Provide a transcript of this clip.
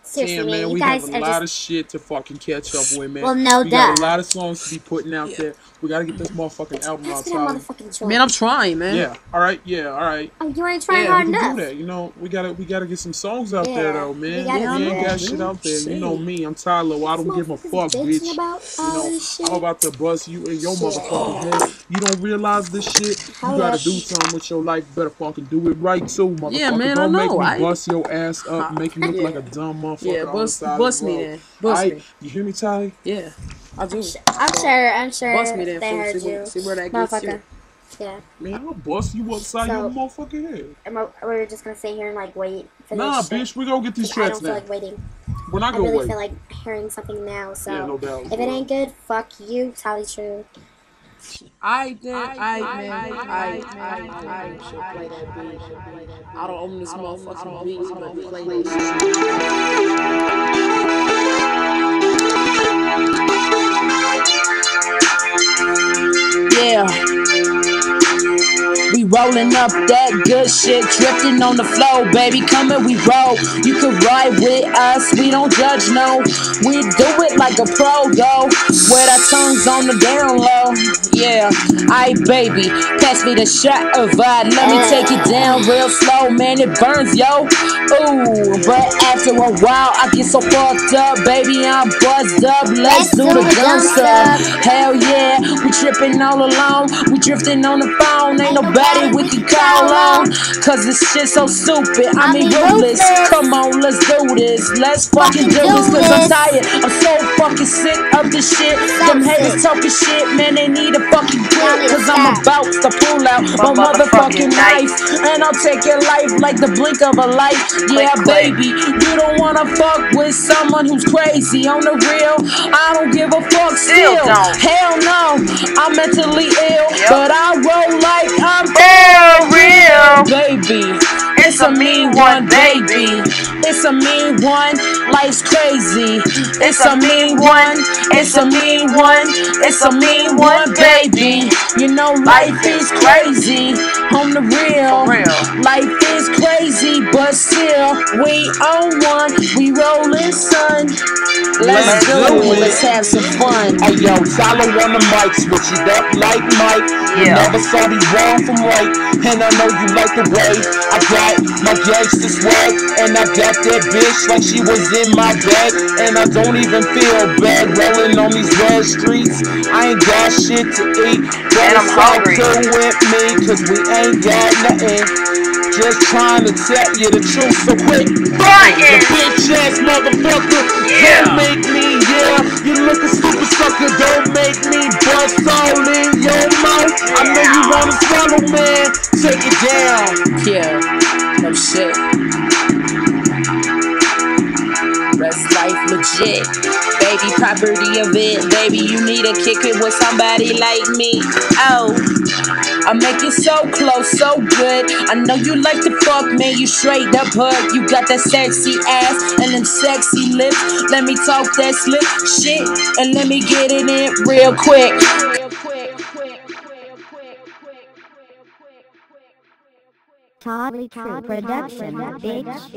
Seriously, Damn, man, man, you we have guys a are lot of just shit to fucking catch up with, man. well, no, We got a duh. lot of songs to be putting out Yeah. there. We gotta get this motherfucking album Pass out, me that TaLi. motherfucking joint. Man, I'm trying, man. Yeah, alright, yeah, alright. Oh, you ain't trying Yeah, We hard can do enough. that, you know. We gotta get some songs out there Yeah, though, we man. gotta Yeah, I We do ain't know, got that. shit man. out there. You know Shit. me, I'm TyLo. I This don't give a motherfucker's fuck, bitching bitch. about You all know, this shit. I'm about to bust you in your Shit. motherfucking head. You don't realize this shit? You Hold gotta up. do something with your life. Better fucking do it right too, Yeah, motherfucker. man, I Don't make know. me I bust your ass up and make you look like yeah. a dumb Yeah, motherfucker on the side of the bust me road. then. Bust Alright? me. You hear me, Ty? Yeah, I do. I'm So sure. I'm bust sure me then, they folks. heard you, See where that gets motherfucker. you. Yeah. Man, I'll bust you upside your So, motherfucking head. we're just gonna sit here and like wait for Nah, this shit bitch, we gonna get these because I tracks don't feel now. like waiting. We're not I gonna really wait. feel like hearing something now. Yeah, So no doubt. if it ain't good, fuck you, TaLi Tru. I shall play that beat. I don't own this motherfucking beat, but play this shit. Yeah. We rolling up that good shit, drifting on the flow, baby. Come and we roll. You can ride with us, we don't judge, no. We do it like a pro, though. With our tongues on the down low. Yeah, aight, baby. Pass me the shot of let me take it down real slow, man. It burns, yo. Ooh, but after a while, I get so fucked up, baby. I'm buzzed up. Let's do the dumb stuff. Hell yeah, we tripping all alone. We drifting on the phone. Ain't nobody we can call on. Cause this shit so stupid. I mean, ruthless. Come on, let's do this. Let's fucking do this. Cause I'm tired. I'm so fucking sick of this shit. Them haters talking shit, man. They need a fucking quit. Cause I'm about to pull out my motherfucking knife. And I'll take your life like the blink of a light. Yeah, baby. You don't wanna fuck with someone who's crazy. On the real, I don't give a fuck still. Hell no. I'm mentally ill. But I roll like I'm for real, baby. It's a mean one, baby. It's a mean one. Life's crazy. It's a mean one. It's a mean one. It's a mean one, baby. You know life is crazy. On the real, life is crazy, but still we on one. We rolling, son. Let's do it. Let's have some fun. Hey yo, TyLo on the mic, switch it up like Mike. You never saw me wrong from right, and I know you like the way I got my gangster swag, and I got that bitch like she was in my bag, and I don't even feel bad rolling on these red streets. I ain't got shit to eat, but it's all cool with me, cause we ain't got nothing. Just trying to tell you the truth, so quit fighting, bitch ass motherfucker. Don't make me, you look a stupid sucker. Don't make me bust all in your mouth. I know you wanna swallow, man. Take it down. Yeah, no shit. Rest life legit. Baby, property of it. Baby, you need to kick it with somebody like me. Oh, I make it so close, so good. I know you like to fuck, man. You straight up hood. You got that sexy ass and them sexy lips. Let me talk that slick shit and let me get it in real quick. TaLi Tru Production, bitch.